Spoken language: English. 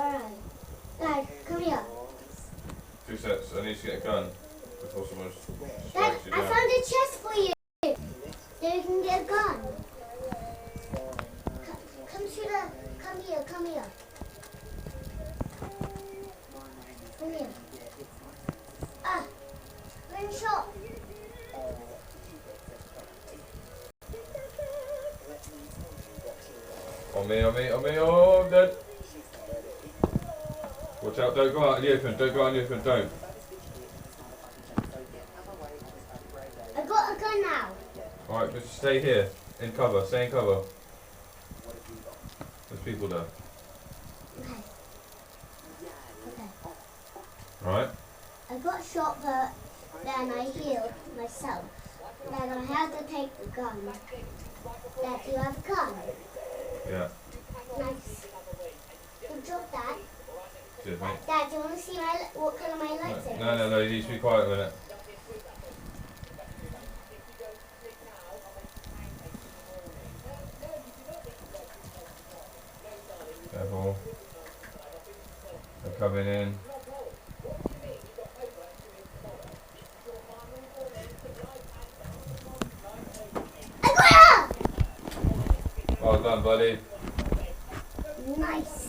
Alright. Dad, come here. 2 sets. I need to get a gun before someone Dad, strikes you I down. found a chest for you. So you can get a gun. Come here. Come here. Ah, one shot. On me, oh, I'm dead. Watch out, don't go out in the open, don't. I got a gun now. Alright, just stay here, stay in cover. There's people there. Okay. Alright? I got shot, but then I healed myself. Then I had to take the gun. Dad, do you have a gun? Yeah. Nice. Good job, Dad. Cheers, mate. Dad, do you want to see what colour my lights are? No, you need to be quiet a minute. Careful. They're coming in. I got her! Well done, buddy. Nice.